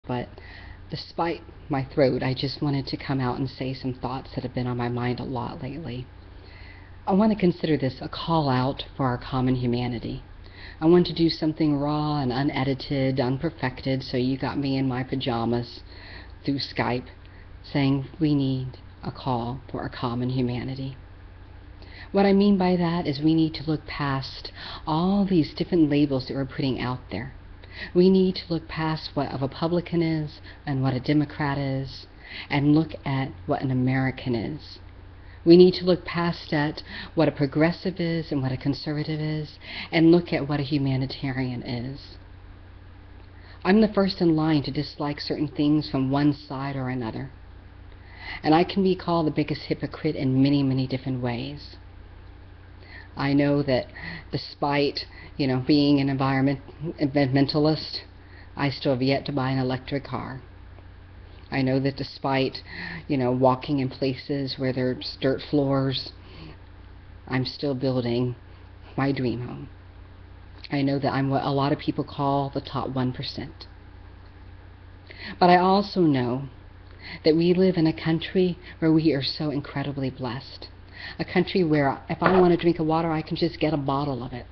But despite my throat, I just wanted to come out and say some thoughts that have been on my mind a lot lately. I want to consider this a call out for our common humanity. I want to do something raw and unedited, unperfected, so you got me in my pajamas through Skype, saying we need a call for our common humanity. What I mean by that is we need to look past all these different labels that we're putting out there. We need to look past what a Republican is and what a Democrat is, and look at what an American is. We need to look past at what a progressive is and what a conservative is, and look at what a humanitarian is. I'm the first in line to dislike certain things from one side or another. And I can be called the biggest hypocrite in many, many different ways. I know that despite, being an environmentalist, I still have yet to buy an electric car. I know that despite, walking in places where there's dirt floors, I'm still building my dream home. I know that I'm what a lot of people call the top 1%. But I also know that we live in a country where we are so incredibly blessed. A country where if I want to drink a water, I can just get a bottle of it.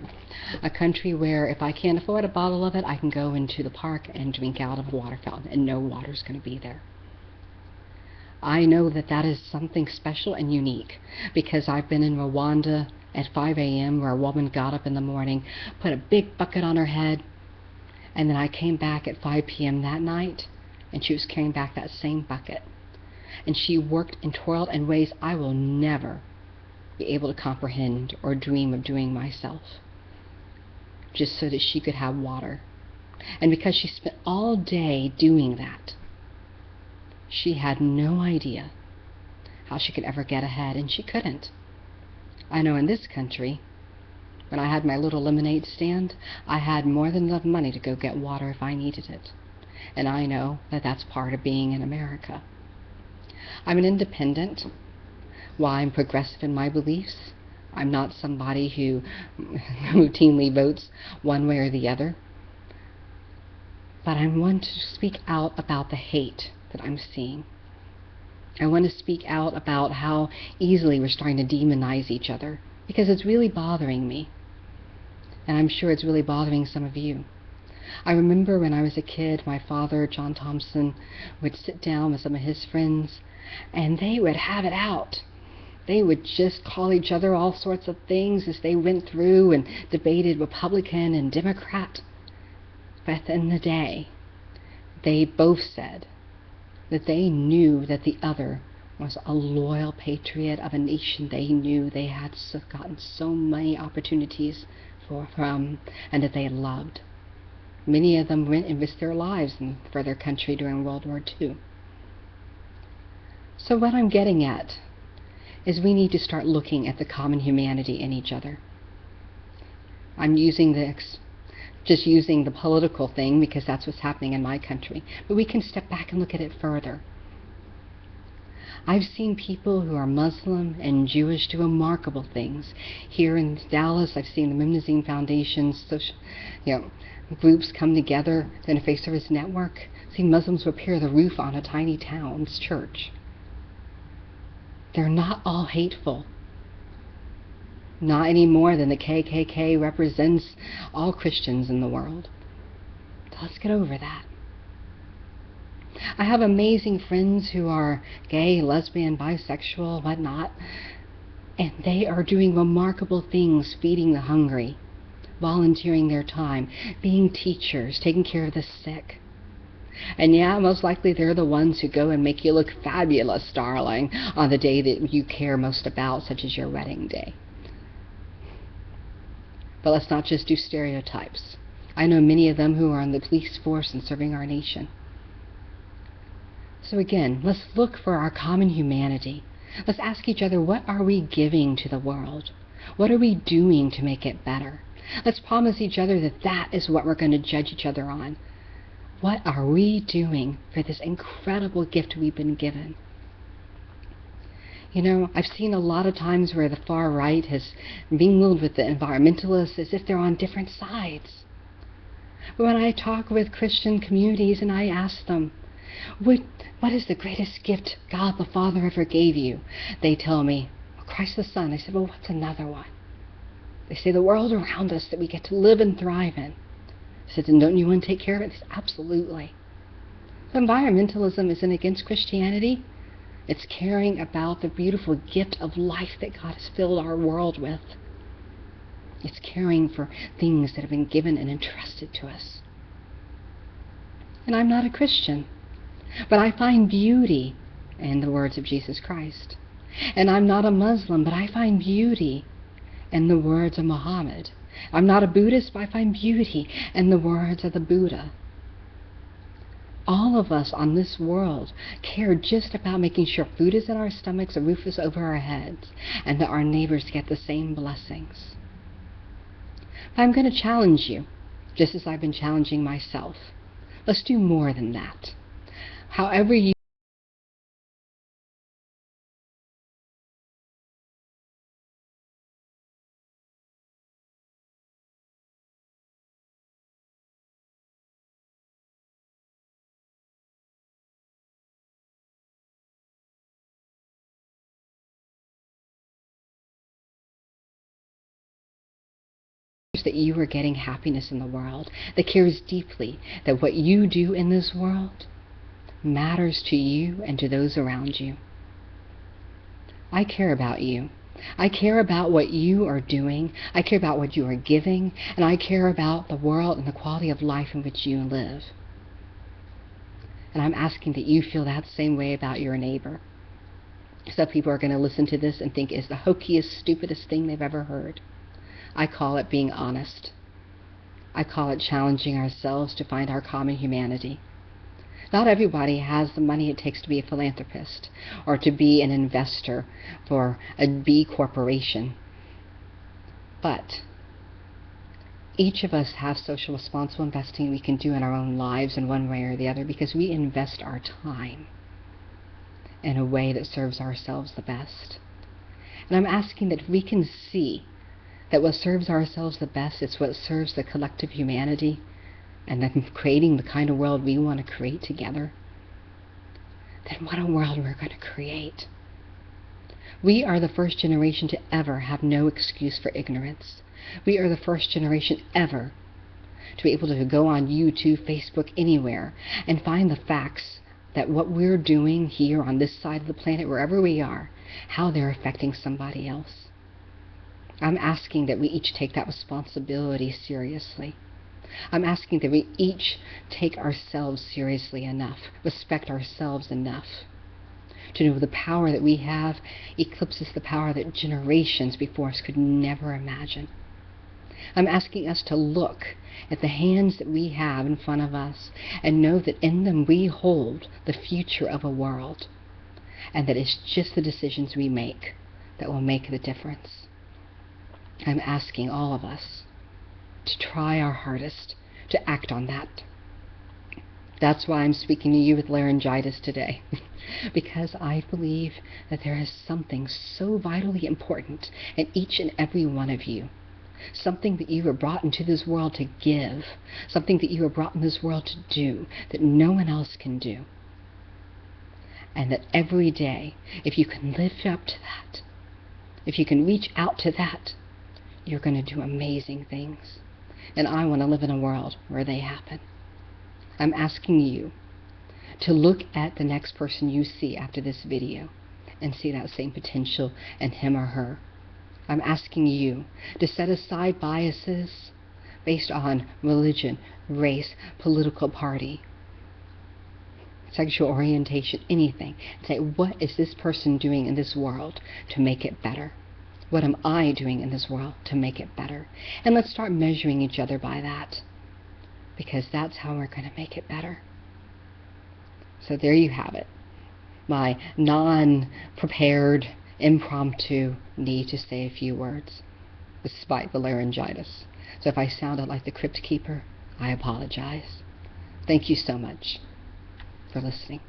A country where if I can't afford a bottle of it, I can go into the park and drink out of a water fountain and no water's going to be there. I know that that is something special and unique because I've been in Rwanda at 5 a.m. where a woman got up in the morning, put a big bucket on her head, and then I came back at 5 p.m. that night and she was carrying back that same bucket. And she worked and toiled in ways I will never be able to comprehend or dream of doing myself, just so that she could have water. And because she spent all day doing that, she had no idea how she could ever get ahead, and she couldn't. I know in this country, when I had my little lemonade stand, I had more than enough money to go get water if I needed it. And I know that that's part of being in America. I'm an independent. While I'm progressive in my beliefs, I'm not somebody who routinely votes one way or the other. But I want to speak out about the hate that I'm seeing. I want to speak out about how easily we're starting to demonize each other, because it's really bothering me. And I'm sure it's really bothering some of you. I remember when I was a kid, my father, John Thompson, would sit down with some of his friends, and they would have it out. They would just call each other all sorts of things as they went through and debated Republican and Democrat. But at the end of the day, they both said that they knew that the other was a loyal patriot of a nation they knew they had gotten so many opportunities from and that they loved. Many of them went and risked their lives for their country during World War II. So what I'm getting at is we need to start looking at the common humanity in each other. I'm just using the political thing because that's what's happening in my country. But we can step back and look at it further. I've seen people who are Muslim and Jewish do remarkable things. Here in Dallas, I've seen the Mimnazine Foundation's groups come together in a Faith Service network. I've seen Muslims repair the roof on a tiny town's church. They're not all hateful. Not any more than the KKK represents all Christians in the world. Let's get over that. I have amazing friends who are gay, lesbian, bisexual, whatnot, and they are doing remarkable things, feeding the hungry, volunteering their time, being teachers, taking care of the sick. And yeah, most likely they're the ones who go and make you look fabulous, darling, on the day that you care most about, such as your wedding day. But let's not just do stereotypes. I know many of them who are on the police force and serving our nation. So again, let's look for our common humanity. Let's ask each other, what are we giving to the world? What are we doing to make it better? Let's promise each other that that is what we're going to judge each other on. What are we doing for this incredible gift we've been given? I've seen a lot of times where the far right has mingled with the environmentalists as if they're on different sides. But when I talk with Christian communities and I ask them, what is the greatest gift God the Father ever gave you? They tell me, Christ the Son. I said, well, what's another one? They say the world around us that we get to live and thrive in. I said, and don't you want to take care of it? They said, absolutely. So environmentalism isn't against Christianity. It's caring about the beautiful gift of life that God has filled our world with. It's caring for things that have been given and entrusted to us. And I'm not a Christian, but I find beauty in the words of Jesus Christ. And I'm not a Muslim, but I find beauty in the words of Muhammad. I'm not a Buddhist, but I find beauty in the words of the Buddha. All of us on this world care just about making sure food is in our stomachs, a roof is over our heads, and that our neighbors get the same blessings. But I'm going to challenge you, just as I've been challenging myself. Let's do more than that. However you that you are getting happiness in the world, that cares deeply that what you do in this world matters to you and to those around you. I care about you. I care about what you are doing. I care about what you are giving. And I care about the world and the quality of life in which you live. And I'm asking that you feel that same way about your neighbor. Some people are going to listen to this and think it's the hokiest, stupidest thing they've ever heard. I call it being honest. I call it challenging ourselves to find our common humanity. Not everybody has the money it takes to be a philanthropist or to be an investor for a B corporation. But each of us have social responsible investing we can do in our own lives in one way or the other, because we invest our time in a way that serves ourselves the best. And I'm asking that if we can see that what serves ourselves the best is what serves the collective humanity, and then creating the kind of world we want to create together, then what a world we're going to create. We are the first generation to ever have no excuse for ignorance. We are the first generation ever to be able to go on YouTube, Facebook, anywhere, and find the facts that what we're doing here on this side of the planet, wherever we are, how they're affecting somebody else. I'm asking that we each take that responsibility seriously. I'm asking that we each take ourselves seriously enough, respect ourselves enough, to know the power that we have eclipses the power that generations before us could never imagine. I'm asking us to look at the hands that we have in front of us and know that in them we hold the future of a world, and that it's just the decisions we make that will make the difference. I'm asking all of us to try our hardest to act on that. That's why I'm speaking to you with laryngitis today, because I believe that there is something so vitally important in each and every one of you, something that you were brought into this world to give, something that you were brought in this world to do that no one else can do. And that every day, if you can live up to that, if you can reach out to that, you're going to do amazing things. And I want to live in a world where they happen. I'm asking you to look at the next person you see after this video and see that same potential in him or her. I'm asking you to set aside biases based on religion, race, political party, sexual orientation, anything. Say, what is this person doing in this world to make it better? What am I doing in this world to make it better? And let's start measuring each other by that, because that's how we're going to make it better. So there you have it. My non-prepared, impromptu need to say a few words, despite the laryngitis. So if I sounded like the crypt keeper, I apologize. Thank you so much for listening.